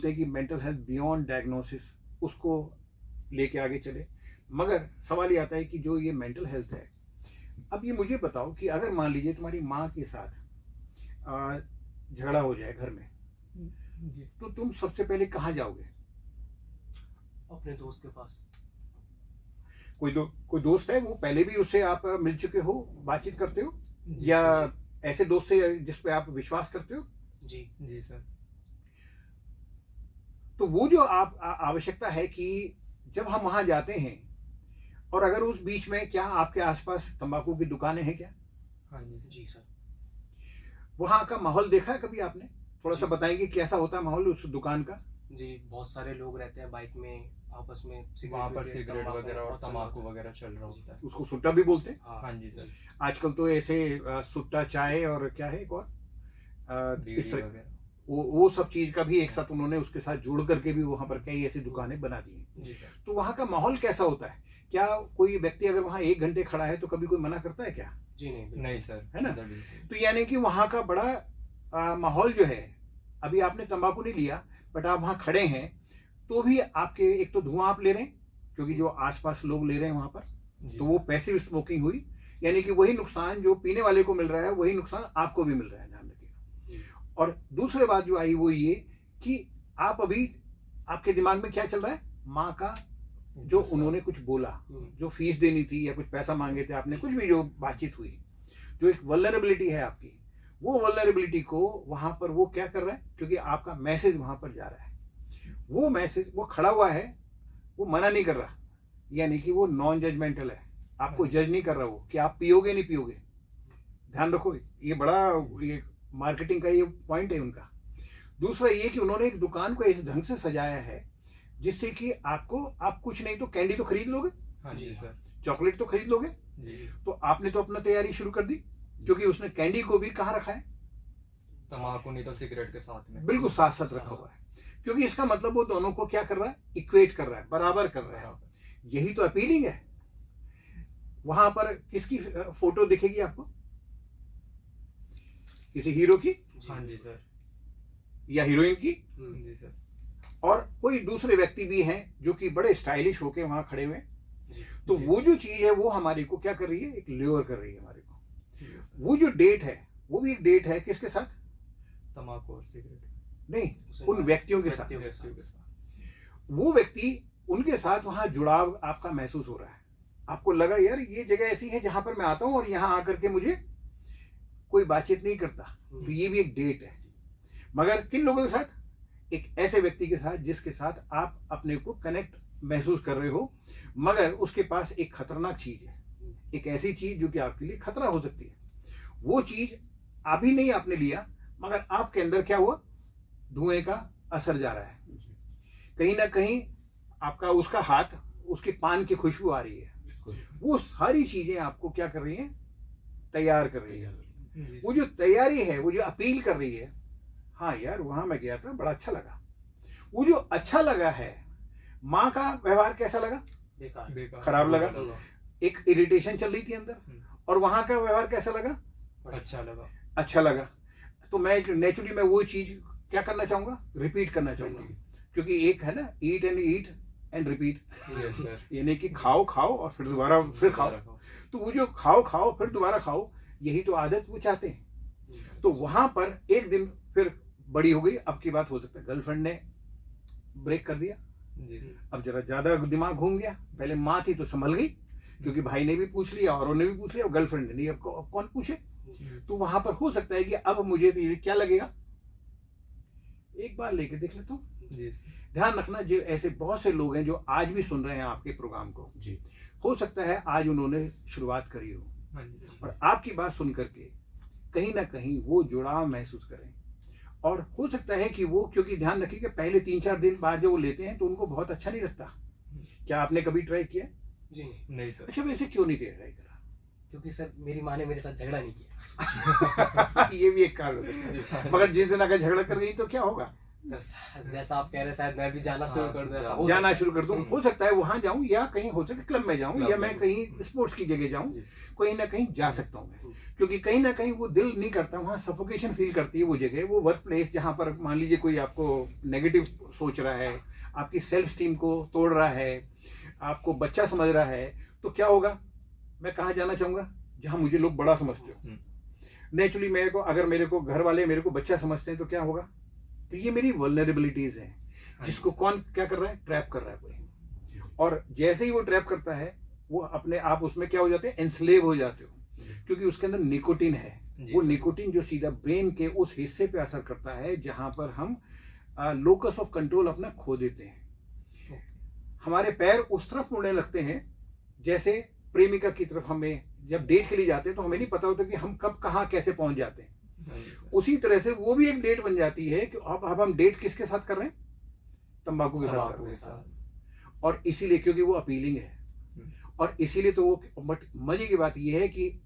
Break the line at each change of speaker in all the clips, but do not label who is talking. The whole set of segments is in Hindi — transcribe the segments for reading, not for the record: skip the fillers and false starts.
सोचते हैं कि मेंटल हेल्थ बियॉन्ड डायग्नोसिस, उसको लेके आगे चले। मगर सवाल ये आता है कि जो ये मेंटल हेल्थ है, अब ये मुझे बताओ कि अगर मान लीजिए तुम्हारी माँ के साथ झगड़ा हो जाए घर में,
जी,
तो तुम सबसे पहले कहाँ जाओगे?
अपने दोस्त के पास।
कोई दोस्त है, वो पहले भी उससे आप मिल चुके हो, बातचीत करते हो,
जी
या
सर।
ऐसे दोस्त से जिस पे आप विश्वास करते हो?
जी जी सर।
तो वो जो आप आवश्यकता है कि जब हम वहां जाते हैं, और अगर उस बीच में क्या आपके आसपास तंबाकू की दुकानें हैं क्या?
हाँ जी जी सर।
वहां का माहौल देखा है कभी आपने? थोड़ा सा
जी।
बताएंगे कैसा होता है माहौल उस दुकान का?
जी, बहुत सारे लोग रहते हैं बाइक में, आपस में
वहाँ पर
सिगरेट
सिगरेट
तंबाकू
वगैरह और
बहुत चल
तमाकू
रहा
वगैरह चल रहा होता है।
उसको सुट्टा भी बोलते हैं।
हाँ
हाँ जी सर।
आजकल तो ऐसे सुट्टा चाय और क्या है एक और इस
बीड़ी
तरह
वगैरह।
वो सब चीज का भी एक साथ उन्होंने उसके साथ जोड़ करके भी वहां पर कई ऐसी दुकानें बना दी हैं।
जी सर।
तो वहां का माहौल कैसा होता है? क्या कोई व्यक्ति अगर वहां 1 घंटे खड़ा है तो कभी कोई मना करता है क्या?
जी नहीं, बिल्कुल।
नहीं सर,
है ना?
इधर बिल्कुल।
तो यानी कि वहां का बड़ा माहौल जो है, अभी आपने तंबाकू नहीं लिया, बट आप वहां खड़े हैं तो भी आपके एक तो धुआं आप ले रहे हैं, क्योंकि जो आसपास लोग ले रहे हैं वहां पर,
जी
तो
सर।
वो पैसिव स्मोकिंग हुई, यानी कि वही नुकसान जो पीने वाले को मिल रहा है वही नुकसान आपको भी मिल रहा है, ध्यान रखिएगा।
जी।
और दूसरी बात जो आई वो ये कि आप अभी, आपके दिमाग में क्या चल रहा है? माँ का जो
गुस्सा।
उन्होंने कुछ बोला, जो फीस देनी थी या कुछ पैसा मांगे थे आपने, कुछ भी जो बातचीत हुई, जो एक वल्नरेबिलिटी है आपकी, वो वल्नरेबिलिटी को वहां पर वो क्या कर रहा है, क्योंकि आपका मैसेज वहां पर जा रहा है, वो मैसेज, वो खड़ा हुआ है, वो मना नहीं कर रहा, यानी कि वो नॉन जजमेंटल है, आपको जज नहीं कर रहा वो कि आप पियोगे नहीं पियोगे। ध्यान रखो, ये बड़ा ये मार्केटिंग का ये पॉइंट है उनका। दूसरा ये कि उन्होंने एक दुकान को इस ढंग से सजाया है जिससे कि आपको, आप कुछ नहीं तो कैंडी तो खरीद लोगे,
हाँ जी सर।
चॉकलेट तो खरीद लोगे,
जी।
तो आपने तो अपना तैयारी शुरू कर दी, क्योंकि उसने कैंडी को भी कहाँ रखा है?
तम्बाकू नहीं तो सिगरेट के साथ में।
बिल्कुल साथ साथ रखा हुआ है, क्योंकि इसका मतलब वो दोनों को क्या कर रहा है? इक्वेट कर रहा है, बराबर कर रहा है। यही तो अपीलिंग है। वहां पर किसकी फोटो दिखेगी आपको? किसी हीरो की
हाँ जी सर।
या हीरोइन की,
जी सर।
और कोई दूसरे व्यक्ति भी हैं जो कि बड़े स्टाइलिश होके वहां खड़े हुए हैं।
जी।
तो
जी।
वो जो चीज है वो हमारे को क्या कर रही है? एक ल्योर कर रही है हमारे को।
ठीक है सर।
वो जो डेट है वो भी एक डेट है, किसके साथ?
तम्बाकू और सिगरेट।
नहीं, उन व्यक्तियों के साथ।
व्यक्तियों के साथ।
वो व्यक्ति, उनके साथ वहां जुड़ाव आपका महसूस हो रहा है, आपको लगा यार ये जगह ऐसी है जहां पर मैं आता हूं और यहां आकर के मुझे कोई बातचीत नहीं करता, तो ये भी एक डेट है। मगर किन लोगों के साथ? एक ऐसे व्यक्ति के साथ जिसके साथ आप अपने को कनेक्ट महसूस कर रहे हो, मगर उसके पास एक खतरनाक चीज है, एक ऐसी चीज जो कि आपके लिए खतरा हो सकती है। वो चीज अभी नहीं आपने लिया, मगर आपके अंदर क्या हुआ? धुएं का असर जा रहा है, कहीं ना कहीं आपका उसका हाथ, उसके पान की खुशबू आ रही है, वो सारी चीजें आपको क्या कर रही हैं? तैयार कर रही है।
जी
वो
सर।
जो तैयारी है, वो जो अपील कर रही है, हाँ यार वहां मैं गया था, बड़ा अच्छा लगा। वो जो अच्छा लगा है, माँ का व्यवहार कैसा लगा?
बेकार।
बेकार।
खराब लगा।
बेकार।
एक इरिटेशन चल रही थी अंदर, और वहां का व्यवहार कैसा लगा?
अच्छा लगा।
अच्छा लगा। तो मैं नेचुरली मैं वो चीज क्या करना चाहूंगा? रिपीट करना चाहूंगा, क्योंकि एक है ना, ईट एंड रिपीट,
यस सर।
यानी कि खाओ खाओ और फिर दोबारा फिर खाओ। तो वो जो खाओ खाओ फिर दोबारा खाओ, यही तो आदत वो चाहते हैं। तो वहां पर एक दिन फिर बड़ी हो गई, अब की बात हो सकता है गर्लफ्रेंड ने ब्रेक कर दिया,
जी।
अब जरा ज्यादा दिमाग घूम गया। पहले माँ थी तो संभल गई, क्योंकि भाई ने भी पूछ लिया और उन्होंने भी पूछ लिया, गर्लफ्रेंड ने नहीं, अब कौन पूछे? तो वहां पर हो सकता है कि अब मुझे तो ये क्या लगेगा, एक बार लेके देख लेता हूँ।
जी।
ध्यान रखना, जो ऐसे बहुत से लोग हैं जो आज भी सुन रहे हैं आपके प्रोग्राम को,
जी।
हो सकता है आज उन्होंने शुरुआत करी हो,
हाँ जी।
और आपकी बात सुन करके कहीं ना कहीं वो जुड़ाव महसूस करें। और हो सकता है कि वो, क्योंकि ध्यान रखिए कि पहले 3-4 दिन बाद जो वो लेते हैं तो उनको बहुत अच्छा नहीं लगता। क्या आपने कभी ट्राई किया?
जी नहीं,
नहीं सर।
अच्छा, वैसे क्यों नहीं ट्राई करा?
क्योंकि सर मेरी माँ ने मेरे साथ झगड़ा नहीं किया।
ये भी एक कारण हो सकता है। मगर जिस दिन अगर झगड़ा कर गई तो क्या होगा?
जैसा आप कह रहे हैं, शायद मैं भी जाना शुरू कर दूं, ऐसा हो
जाना
सकता है।
शुरू कर दूं, हो सकता है वहां जाऊं, या कहीं हो सकता है क्लब में जाऊं,
क्लब
या
में।
मैं कहीं स्पोर्ट्स की जगह जाऊं, कहीं ना कहीं जा सकता हूं मैं। क्योंकि कहीं ना कहीं वो दिल नहीं करता, वहाँ सफोकेशन फील करती है वो जगह, वो वर्क प्लेस जहाँ पर मान लीजिए कोई आपको नेगेटिव सोच रहा है, आपकी सेल्फ स्टीम को तोड़ रहा है, आपको बच्चा समझ रहा है, तो क्या होगा? मैं कहाँ जाना चाहूँगा? जहाँ मुझे लोग बड़ा समझते हो। नेचुरली मेरे को, अगर मेरे को घर वाले मेरे को बच्चा समझते हैं तो क्या होगा? तो ये मेरी वल्नरेबिलिटीज हैं, जिसको कौन क्या कर रहा है? ट्रैप कर रहा है कोई। और जैसे ही वो ट्रैप करता है, वो अपने आप उसमें क्या हो जाते हैं? एंस्लेव हो जाते हो, क्योंकि उसके अंदर निकोटिन है। वो निकोटिन जो सीधा ब्रेन के उस हिस्से पे असर करता है जहां पर हम लोकस ऑफ कंट्रोल अपना खो देते हैं। हमारे पैर उस तरफ मुड़ने लगते हैं जैसे प्रेमिका की तरफ। हमें जब डेट के लिए जाते हैं तो हमें नहीं पता होता कि हम कब कहाँ कैसे पहुंच जाते हैं। उसी तरह से वो भी एक डेट बन जाती है कि अब हम डेट किसके साथ कर रहे हैं? तंबाकू के साथ कर रहे हैं। और इसीलिए क्योंकि वो अपीलिंग है, और इसीलिए तो वो, बट मजे की बात यह है कि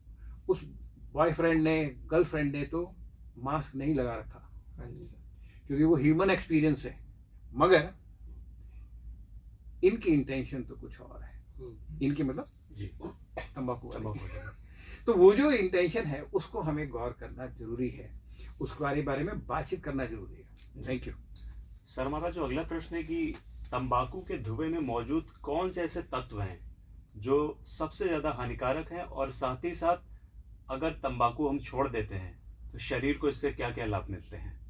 उस बॉयफ्रेंड ने, गर्लफ्रेंड ने तो मास्क नहीं लगा रखा, क्योंकि वो ह्यूमन एक्सपीरियंस है, मगर इनकी इंटेंशन तो कुछ और है। इनकी मतलब तंबाकू वाली। तो वो जो इंटेंशन है उसको हमें गौर करना जरूरी है, उसके बारे में बातचीत करना जरूरी है। Thank you
sir. हमारा जो अगला प्रश्न है कि तंबाकू के धुएं में मौजूद कौन से ऐसे तत्व हैं जो सबसे ज्यादा हानिकारक हैं, और साथ ही साथ अगर तंबाकू हम छोड़ देते हैं तो शरीर को इससे क्या क्या लाभ मिलते हैं?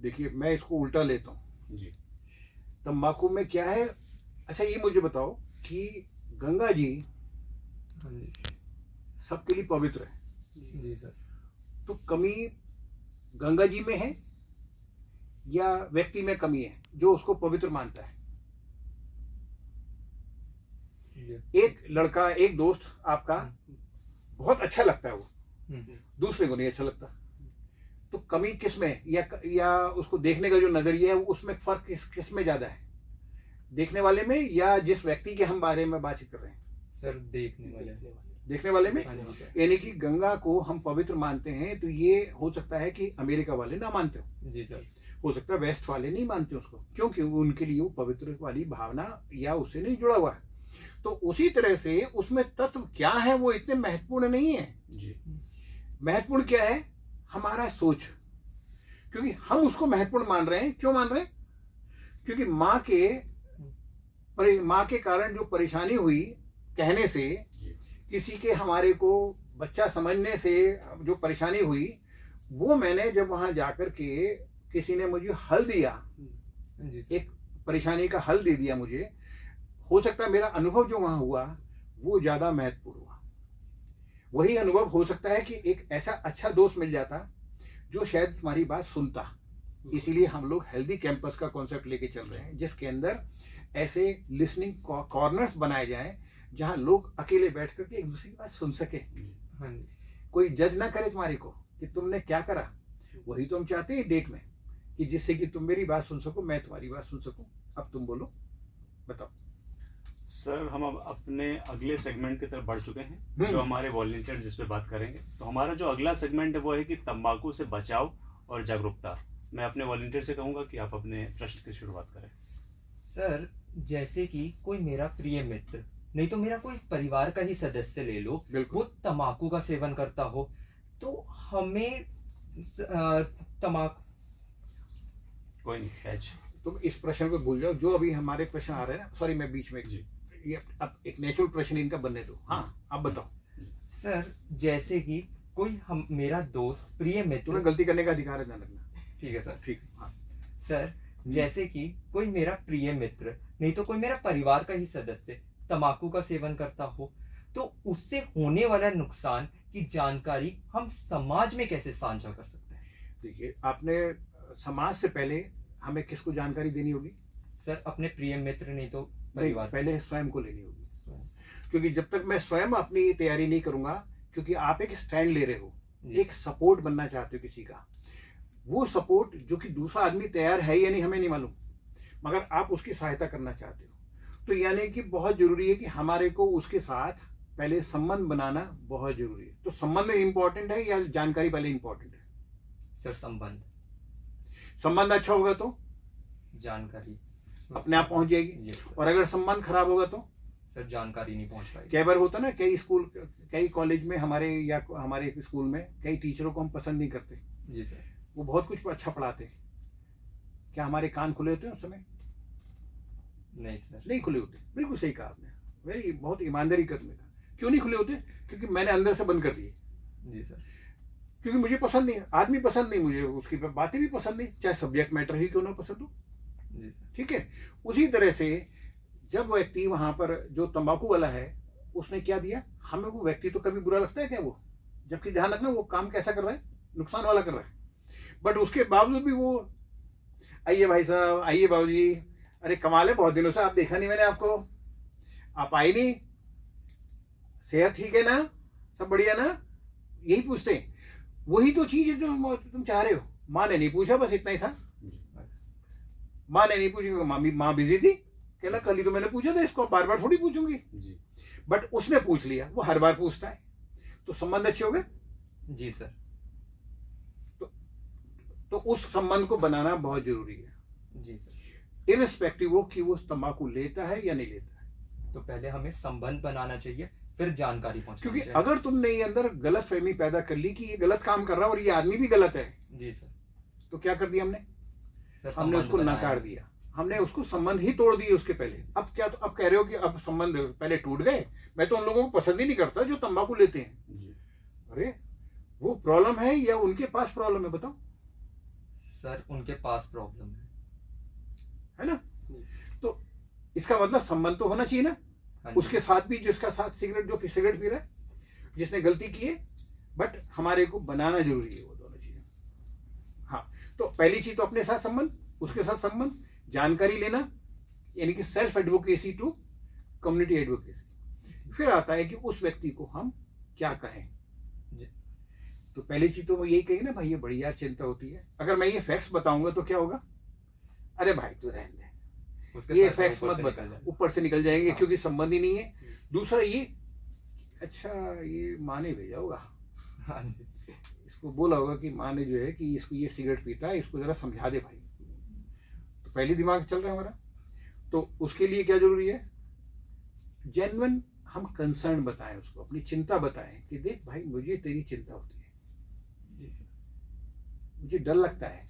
देखिए, मैं इसको उल्टा लेता हूँ
जी।
तंबाकू में क्या है? अच्छा, ये मुझे बताओ कि गंगा जी सबके लिए पवित्र है।
जी सर।
तो कमी गंगा जी में है या व्यक्ति में कमी है जो उसको पवित्र मानता है? एक लड़का, एक दोस्त आपका बहुत अच्छा लगता है, वो दूसरे को नहीं अच्छा लगता, तो कमी किस में है? या उसको देखने का जो नजरिया है उसमें फर्क किस में ज्यादा है? देखने वाले में या जिस व्यक्ति के हम बारे में बातचीत कर रहे हैं?
सर
देखने वाले में। यानी कि गंगा को हम पवित्र मानते हैं, तो ये हो सकता है कि अमेरिका वाले ना मानते हो।
जी सर।
हो सकता है वेस्ट वाले नहीं मानते उसको, क्योंकि उनके लिए वो पवित्र वाली भावना या उससे नहीं जुड़ा हुआ है। तो उसी तरह से उसमें तत्व क्या है वो इतने महत्वपूर्ण नहीं है
जी।
महत्वपूर्ण क्या है? हमारा सोच, क्योंकि हम उसको महत्वपूर्ण मान रहे हैं। क्यों मान रहे हैं? क्योंकि माँ के कारण जो परेशानी हुई कहने से, किसी के हमारे को बच्चा समझने से जो परेशानी हुई, वो मैंने जब वहां जाकर के किसी ने मुझे हल दिया, एक परेशानी का हल दे दिया मुझे, हो सकता है मेरा अनुभव जो वहां हुआ वो ज्यादा महत्वपूर्ण हुआ। वही अनुभव हो सकता है कि एक ऐसा अच्छा दोस्त मिल जाता जो शायद तुम्हारी बात सुनता। इसीलिए हम लोग हेल्दी कैंपस का कॉन्सेप्ट लेके चल रहे हैं, जिसके अंदर ऐसे लिसनिंग कॉर्नर्स बनाए जाएं जहां लोग अकेले बैठ करके एक दूसरे की बात सुन सके। कोई जज ना करे तुम्हारे को कि तुमने क्या करा। वही तो हम चाहते हैं डेट में, कि जिससे कि तुम मेरी बात सुन सको, मैं तुम्हारी बात सुन सकूं। अब तुम बोलो, बताओ।
सर, हम अब अपने अगले सेगमेंट की तरफ बढ़ चुके हैं, जो हमारे वॉलंटियर्स जिस पे बात करेंगे। तो हमारा जो अगला सेगमेंट है वो है कि तंबाकू से बचाव और जागरूकता। मैं अपने वॉलंटियर से कहूंगा कि आप अपने प्रश्न की शुरुआत करें।
सर, जैसे कि कोई मेरा प्रिय मित्र, नहीं तो मेरा कोई परिवार का ही सदस्य ले लो, वो तंबाकू का सेवन करता हो, तो हमें तंबाकू।
कोई नहीं, कैच।
तुम इस प्रश्न को भूल जाओ, जो अभी हमारे प्रश्न आ रहे हैं ना। सॉरी, मैं बीच में
जी।
ये अब एक नेचुरल प्रश्न इनका बनने दो। हाँ, आप बताओ।
सर, जैसे कि कोई मेरा दोस्त, प्रिय मित्र।
तुम्हें गलती करने का अधिकार है, ध्यान रखना।
ठीक है सर।
ठीक। हाँ
सर, जैसे कि कोई मेरा प्रिय मित्र, नहीं तो कोई मेरा परिवार का ही सदस्य तंबाकू का सेवन करता हो, तो उससे होने वाला नुकसान की जानकारी हम समाज में कैसे साझा कर सकते हैं?
देखिए, आपने समाज से पहले हमें किसको जानकारी देनी होगी?
सर, अपने प्रिय मित्र, नहीं तो परिवार।
पहले स्वयं को लेनी होगी, क्योंकि जब तक मैं स्वयं अपनी तैयारी नहीं करूंगा, क्योंकि आप एक स्टैंड ले रहे हो, एक सपोर्ट बनना चाहते हो किसी का, वो सपोर्ट जो कि दूसरा आदमी तैयार है या नहीं हमें नहीं मालूम, मगर आप उसकी सहायता करना चाहते हो, तो यानी कि बहुत जरूरी है कि हमारे को उसके साथ पहले संबंध बनाना बहुत जरूरी है। तो संबंध इंपॉर्टेंट है या जानकारी पहले इंपॉर्टेंट है?
सर,
संबंध अच्छा होगा तो
जानकारी
अपने आप पहुंच जाएगी, और अगर संबंध खराब होगा तो
सर जानकारी नहीं पहुंच पाई।
कई बार होता ना, कई स्कूल कई कॉलेज में हमारे या हमारे स्कूल में कई टीचरों को हम पसंद नहीं करते,
जी सर।
वो बहुत कुछ अच्छा पढ़ाते हैं। क्या हमारे कान खुले होते हैं उस समय?
नहीं सर।
नहीं खुले होते, बिल्कुल सही कहा आपने, वेरी बहुत ईमानदारी करने का। क्यों नहीं खुले होते? क्योंकि मैंने अंदर से बंद कर दिए,
जी सर।
क्योंकि मुझे पसंद नहीं, आदमी पसंद नहीं, मुझे उसकी बातें भी पसंद नहीं, चाहे सब्जेक्ट मैटर ही क्यों ना पसंद हो।
जी सर।
ठीक है। उसी तरह से जब व्यक्ति वहां पर जो तंबाकू वाला है, उसने क्या दिया हमें, वो व्यक्ति तो कभी बुरा लगता है क्या वो, जबकि ध्यान रखना वो काम कैसा कर रहा है, नुकसान वाला कर रहा है, बट उसके बावजूद भी वो, आइए भाई साहब, आइए बाबूजी, अरे कमाल है, बहुत दिनों से आप देखा नहीं मैंने आपको, आप आई नहीं, सेहत ठीक है ना, सब बढ़िया ना, यही पूछते हैं। वही तो चीज है जो तुम चाह रहे हो। माँ ने नहीं पूछा, बस इतना ही था। माँ ने नहीं पूछी, माँ बिजी थी, कहला कल ही तो मैंने पूछा था इसको, बार बार थोड़ी पूछूंगी,
जी।
बट उसने पूछ लिया, वो हर बार पूछता है, तो संबंध अच्छे हो गए।
जी सर।
तो उस संबंध को बनाना बहुत जरूरी है,
जी सर।
इररिस्पेक्टिव हो कि वो तंबाकू लेता है या नहीं लेता है।
तो पहले हमें संबंध बनाना चाहिए, फिर जानकारी पहुंचानी
क्योंकि
चाहिए।
अगर तुमने ये अंदर गलत फहमी पैदा कर ली कि ये गलत काम कर रहा है और ये आदमी भी गलत है,
जी सर।
तो क्या कर दिया हमने?
सर
हमने
संबंध
उसको
बनाया।
नकार दिया, हमने उसको संबंध ही तोड़ दिए उसके पहले। अब क्या, तो अब कह रहे हो कि अब संबंध पहले टूट गए। मैं तो उन लोगों को पसंद ही नहीं करता जो तंबाकू लेते हैं।
जी।
अरे वो प्रॉब्लम है या उनके पास प्रॉब्लम है, बताओ।
सर उनके पास प्रॉब्लम
है ना? तो इसका मतलब संबंध तो होना चाहिए ना
है।
उसके साथ भी, जिसका साथ सिगरेट, जो सिगरेट पी रहा है, जिसने गलती की है, बट हमारे को बनाना जरूरी है वो दोनों चीजें। हाँ, तो पहली चीज तो अपने साथ संबंध, उसके साथ संबंध, जानकारी लेना, यानी कि self advocacy to community advocacy. फिर आता है कि उस व्यक्ति को हम क्या कहें। तो पहली चीज तो वो यही कही ना, भाई ये बड़ी यार चिंता होती है। अगर मैं ये फैक्ट्स बताऊंगा तो क्या होगा? अरे भाई तू रहने दे,
उसके
ये
साथ
फैक्ट्स
ऊपर
मत
से
बता,
निकल जाए।
ऊपर से निकल जाएंगे,
हाँ।
क्योंकि संबंध ही नहीं है। दूसरा ये, अच्छा ये माँ ने भेजा होगा,
हाँ जी।
इसको बोला होगा कि माँ ने जो है कि इसको, ये सिगरेट पीता है, इसको जरा समझा दे भाई। तो पहली दिमाग चल रहा है हमारा। तो उसके लिए क्या जरूरी है? जेन्युइन हम कंसर्न बताएं उसको, अपनी चिंता बताएं कि देख भाई मुझे तेरी चिंता होती है, मुझे डर लगता है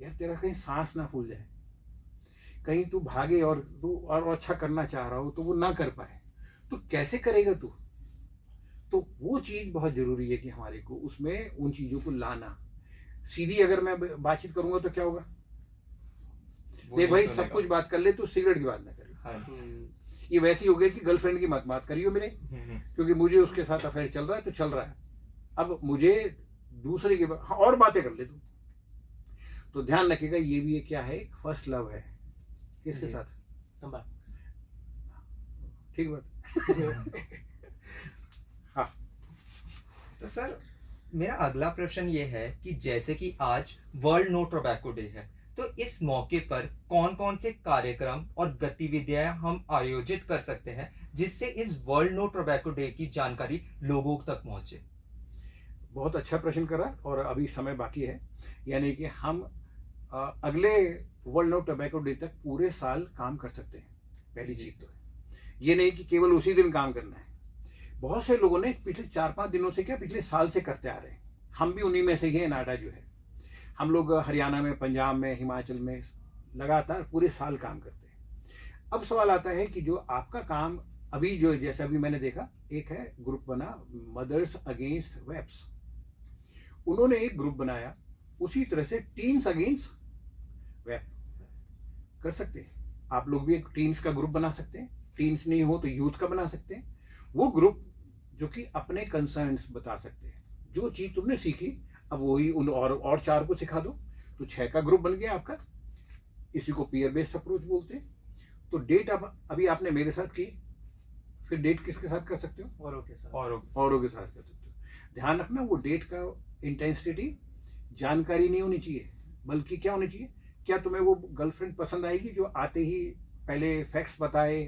यार तेरा कहीं सांस ना फूल जाए, कहीं तू भागे और तू और अच्छा करना चाह रहा हो तो वो ना कर पाए, तो कैसे करेगा तू? तो वो चीज बहुत जरूरी है कि हमारे को उसमें उन चीजों को लाना। सीधी अगर मैं बातचीत करूंगा तो क्या होगा?
वो
देख
नहीं
भाई सब
सुनेगा।
कुछ बात कर ले, तू सिगरेट की बात ना कर।
हाँ जी।
ये वैसी हो गई कि गर्लफ्रेंड की मत बात करियो मेरे, क्योंकि मुझे उसके साथ अफेयर चल रहा है तो चल रहा है, अब मुझे दूसरे की हाँ, और बातें कर ले तू। तो ध्यान रखिएगा, ये भी एक क्या है, फर्स्ट लव है। किसके
जी।
साथ?
तंबाकू।
ठीक बात। हाँ,
तो सर मेरा अगला प्रश्न ये है कि जैसे कि आज वर्ल्ड नो टोबैको डे है, तो इस मौके पर कौन कौन से कार्यक्रम और गतिविधियां हम आयोजित कर सकते हैं जिससे इस वर्ल्ड नो टोबैको डे की जानकारी लोगों तक पहुंचे?
बहुत अच्छा प्रश्न करा, और अभी समय बाकी है। यानी कि हम अगले वर्ल्ड नो टोबैको डे तक पूरे साल काम कर सकते हैं। पहली चीज तो है ये नहीं कि केवल उसी दिन काम करना है। बहुत से लोगों ने पिछले 4-5 दिनों से, क्या पिछले साल से करते आ रहे हैं, हम भी उन्हीं में से ही हैं। नाडा जो है, हम लोग हरियाणा में, पंजाब में, हिमाचल में लगातार पूरे साल काम करते हैं। अब सवाल आता है कि जो आपका काम अभी जो, जैसे अभी मैंने देखा, एक है ग्रुप बना मदर्स अगेंस्ट वेप्स, उन्होंने एक ग्रुप बनाया। उसी तरह से टीन्स अगेंस्ट वेप कर सकते हैं। आप लोग भी एक टीन्स का ग्रुप बना सकते हैं, टीन्स नहीं हो तो यूथ का बना सकते हैं। वो ग्रुप जो कि अपने कंसर्न्स बता सकते हैं, जो चीज तुमने सीखी, अब वही उन और 4 को सिखा दो, तो 6 का ग्रुप बन गया आपका। इसी को पीयर बेस्ड अप्रोच बोलते हैं। तो डेट अब अभी आपने मेरे साथ की, फिर डेट किसके साथ कर सकते हो?
औरों के साथ।
औरों के साथ कर सकते हो। ध्यान रखना, वो डेट का इंटेंसिटी जानकारी नहीं होनी चाहिए, बल्कि क्या होनी चाहिए, क्या तुम्हें वो गर्लफ्रेंड पसंद आएगी जो आते ही पहले फैक्ट्स बताए,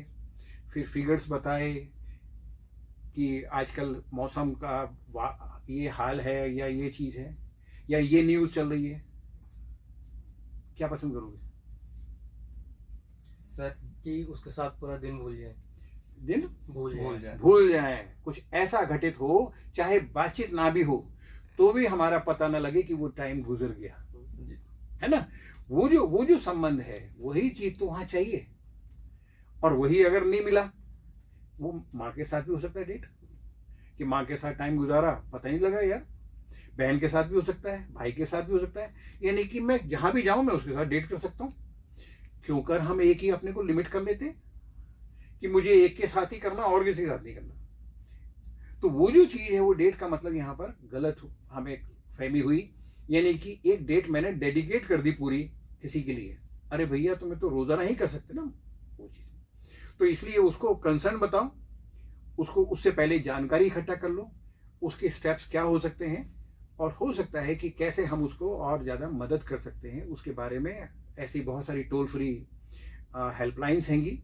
फिर फिगर्स बताए कि आजकल मौसम का ये हाल है, या ये चीज है, या ये न्यूज चल रही है? क्या पसंद करोगे?
सर
कि उसके साथ पूरा दिन भूल जाए।
दिन
भूल जाए।
भूल जाएं, कुछ ऐसा घटित हो, चाहे बातचीत ना भी हो तो भी हमारा पता ना लगे कि वो टाइम गुजर गया, है ना। वो जो संबंध है, वही चीज तो वहां चाहिए। और वही अगर नहीं मिला, वो माँ के साथ भी हो सकता है डेट, कि माँ के साथ टाइम गुजारा पता नहीं लगा यार, बहन के साथ भी हो सकता है, भाई के साथ भी हो सकता है। यानी कि मैं जहां भी जाऊं मैं उसके साथ डेट कर सकता हूं। क्यों कर हम एक ही अपने को लिमिट कर लेते हैं कि मुझे एक के साथ ही करना और किसी के साथ नहीं करना। तो वो जो चीज है, वो डेट का मतलब यहाँ पर गलत हमें फहमी हुई। यानी कि एक डेट मैंने डेडिकेट कर दी पूरी किसी के लिए। अरे भैया तुम्हें तो रोजाना ही कर सकते ना वो चीज। तो इसलिए उसको कंसर्न बताओ, उसको उससे पहले जानकारी इकट्ठा कर लो, उसके स्टेप्स क्या हो सकते हैं, और हो सकता है कि कैसे हम उसको और ज़्यादा मदद कर सकते हैं उसके बारे में। ऐसी बहुत सारी टोल फ्री हेल्पलाइंस हैंगी।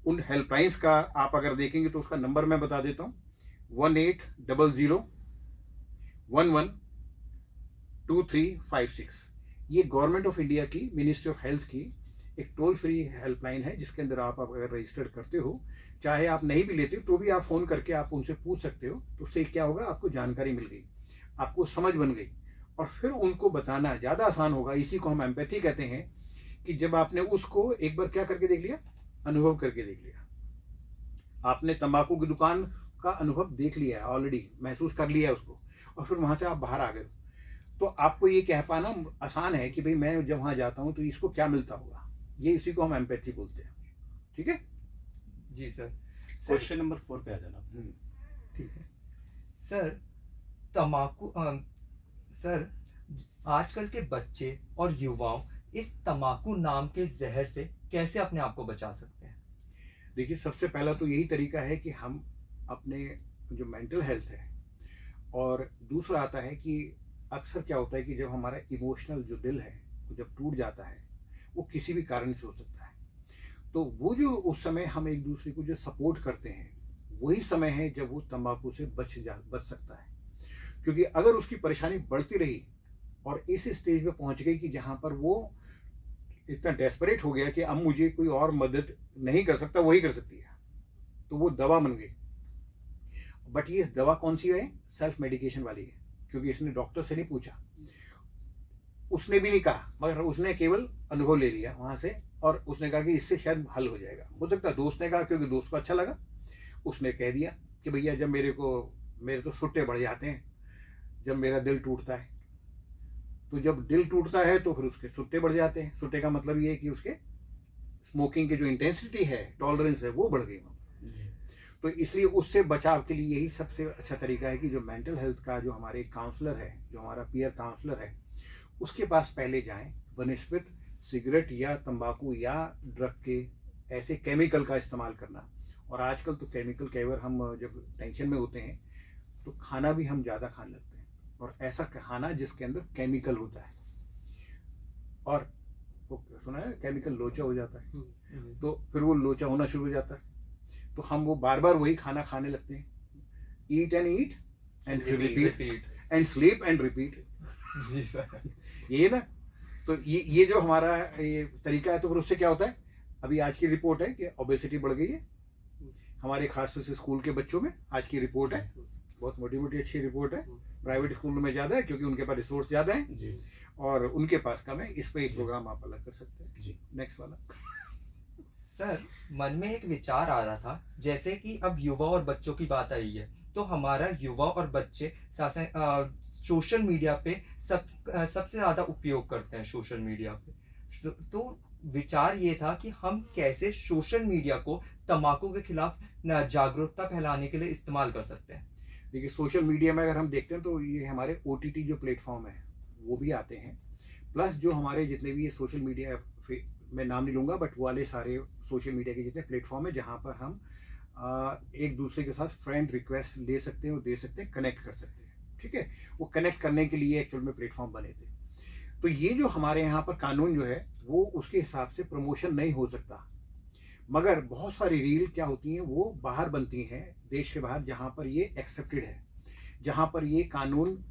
उन हेल्पलाइंस का आप अगर देखेंगे तो उसका नंबर मैं बता देता हूँ, 1800112356। ये गवर्नमेंट ऑफ इंडिया की मिनिस्ट्री ऑफ हेल्थ की एक टोल फ्री हेल्पलाइन है, जिसके अंदर आप अगर रजिस्टर्ड करते हो, चाहे आप नहीं भी लेते तो भी आप फ़ोन करके आप उनसे पूछ सकते हो। तो उससे क्या होगा, आपको जानकारी मिल गई, आपको समझ बन गई, और फिर उनको बताना ज़्यादा आसान होगा। इसी को हम एम्पैथी कहते हैं, कि जब आपने उसको एक बार क्या करके देख लिया, अनुभव करके देख लिया। आपने तंबाकू की दुकान का अनुभव देख लिया है ऑलरेडी, महसूस कर लिया है उसको, और फिर वहाँ से आप बाहर आ गए, तो आपको ये कह पाना आसान है कि भाई मैं जब वहाँ जाता हूँ तो इसको क्या मिलता होगा। ये इसी को हम एम्पैथी बोलते हैं। ठीक है
जी सर।
क्वेश्चन नंबर 4 पे आ जाना।
ठीक है सर। तम्बाकू सर, आजकल के बच्चे और युवाओं इस तम्बाकू नाम के जहर से कैसे अपने आप को बचा सकते हैं?
देखिए, सबसे पहला तो यही तरीका है कि हम अपने जो मेंटल हेल्थ है, और दूसरा आता है कि अक्सर क्या होता है कि जब हमारा इमोशनल जो दिल है वो जब टूट जाता है, वो किसी भी कारण से हो सकता है, तो वो जो उस समय हम एक दूसरे को जो सपोर्ट करते हैं, वही समय है जब वो तंबाकू से बच सकता है। क्योंकि अगर उसकी परेशानी बढ़ती रही और इस स्टेज पे पहुंच गई कि जहां पर वो इतना डेस्परेट हो गया कि अब मुझे कोई और मदद नहीं कर सकता, वही कर सकती है, तो वो दवा बन गई। बट ये दवा कौन सी है? सेल्फ मेडिकेशन वाली है, क्योंकि इसने डॉक्टर से नहीं पूछा, उसने भी नहीं कहा, मगर उसने केवल अनुभव ले लिया वहां से, और उसने कहा कि इससे शायद हल हो जाएगा। हो सकता है दोस्त ने कहा, क्योंकि दोस्त को अच्छा लगा, उसने कह दिया कि भैया जब मेरे तो सुट्टे बढ़ जाते हैं जब मेरा दिल टूटता है। तो जब दिल टूटता है तो फिर उसके सुट्टे बढ़ जाते हैं। सुट्टे का मतलब ये है कि उसके स्मोकिंग की जो इंटेंसिटी है, टॉलरेंस है, वो बढ़ गई। तो इसलिए उससे बचाव के लिए यही सबसे अच्छा तरीका है कि जो मेंटल हेल्थ का जो हमारे काउंसलर है, जो हमारा पीयर काउंसलर है, उसके पास पहले जाएं। बनस्पत सिगरेट या तंबाकू या ड्रग के ऐसे केमिकल का इस्तेमाल करना, और आजकल तो केमिकल केवल हम जब टेंशन में होते हैं तो खाना भी हम ज़्यादा खाने लगते हैं, और ऐसा खाना जिसके अंदर केमिकल होता है, और वो सुना है केमिकल लोचा हो जाता है, तो फिर वो लोचा होना शुरू हो जाता है, तो हम वो बार बार वही खाना खाने लगते हैं। Eat and repeat and sleep and repeat.
जी सर।
ये ना, तो ये जो हमारा ये तरीका है, तो फिर उससे क्या होता है, अभी आज की रिपोर्ट है कि ओबेसिटी बढ़ गई है हमारे खासतौर से स्कूल के बच्चों में। आज की रिपोर्ट है, बहुत मोटी मोटी अच्छी रिपोर्ट है। प्राइवेट स्कूल में ज़्यादा है क्योंकि उनके पास रिसोर्स ज़्यादा है
जी,
और उनके पास कम है। इस पे एक प्रोग्राम आप अलग कर सकते हैं।
जी।
नेक्स्ट वाला।
सर, मन में एक विचार आ रहा था, जैसे कि अब युवा और बच्चों की बात आई है, तो हमारा युवा और बच्चे सोशल मीडिया पे सबसे ज़्यादा उपयोग करते हैं सोशल मीडिया पे। तो विचार ये था कि हम कैसे सोशल मीडिया को तंबाकू के खिलाफ जागरूकता फैलाने के लिए इस्तेमाल कर सकते हैं।
देखिए, सोशल मीडिया में अगर हम देखते हैं तो ये हमारे OTT जो प्लेटफॉर्म है वो भी आते हैं, प्लस जो हमारे जितने भी ये सोशल मीडिया, मैं नाम नहीं लूँगा, बट वाले सारे सोशल मीडिया के जितने प्लेटफॉर्म है जहाँ पर हम एक दूसरे के साथ फ्रेंड रिक्वेस्ट ले सकते हैं और दे सकते हैं, कनेक्ट कर सकते हैं। ठीक है, वो कनेक्ट करने के लिए एक्चुअल में प्लेटफॉर्म बने थे। तो ये जो हमारे यहाँ पर कानून जो है वो उसके हिसाब से प्रमोशन नहीं हो सकता, मगर बहुत सारी रील क्या होती हैं वो बाहर बनती हैं, देश के बाहर, जहाँ पर ये एक्सेप्टेड है, जहाँ पर ये कानून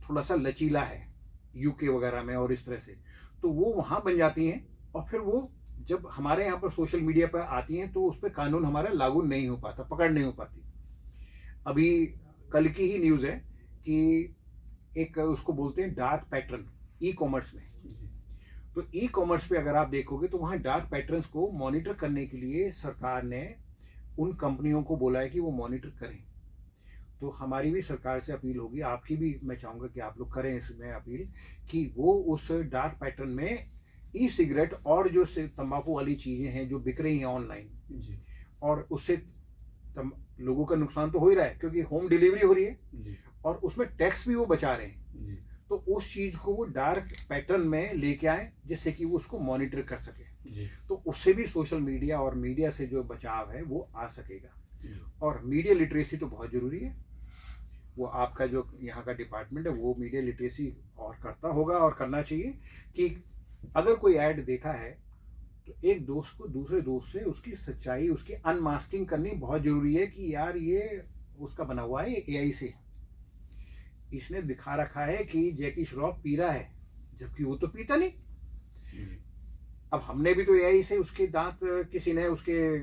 थोड़ा सा लचीला है, UK वगैरह में और इस तरह से, तो वो वहाँ बन जाती हैं और फिर वो जब हमारे यहाँ पर सोशल मीडिया पर आती हैं तो उस पर कानून हमारा लागू नहीं हो पाता, पकड़ नहीं हो पाती। अभी कल की ही न्यूज़ है कि एक उसको बोलते हैं डार्क पैटर्न ई कॉमर्स में। तो ई कॉमर्स पे अगर आप देखोगे तो वहाँ डार्क पैटर्न्स को मॉनिटर करने के लिए सरकार ने उन कंपनियों को बोला है कि वो मॉनिटर करें। तो हमारी भी सरकार से अपील होगी, आपकी भी मैं चाहूँगा कि आप लोग करें इसमें अपील कि वो उस डार्क पैटर्न में ई सिगरेट और जो तंबाकू वाली चीज़ें हैं जो बिक रही हैं ऑनलाइन,
जी
और उससे लोगों का नुकसान तो हो ही रहा है क्योंकि होम डिलीवरी हो रही है
जी
और उसमें टैक्स भी वो बचा रहे हैं।
जी
तो उस चीज़ को वो डार्क पैटर्न में लेके आए जिससे कि वो उसको मॉनिटर कर सके।
जी
तो उससे भी सोशल मीडिया और मीडिया से जो बचाव है वो आ सकेगा।
जी
और मीडिया लिटरेसी तो बहुत ज़रूरी है। वो आपका जो यहाँ का डिपार्टमेंट है वो मीडिया लिटरेसी और करता होगा और करना चाहिए कि अगर कोई ऐड देखा है तो एक दोस्त को दूसरे दोस्त से उसकी सच्चाई, उसकी अनमास्किंग करनी बहुत ज़रूरी है कि यार ये उसका बना हुआ है, ये एआई से इसने दिखा रखा है कि जैकी श्रॉफ पी रहा है जबकि वो तो पीता नहीं।
जी
अब हमने भी तो एआई से उसके दांत किसी ने उसके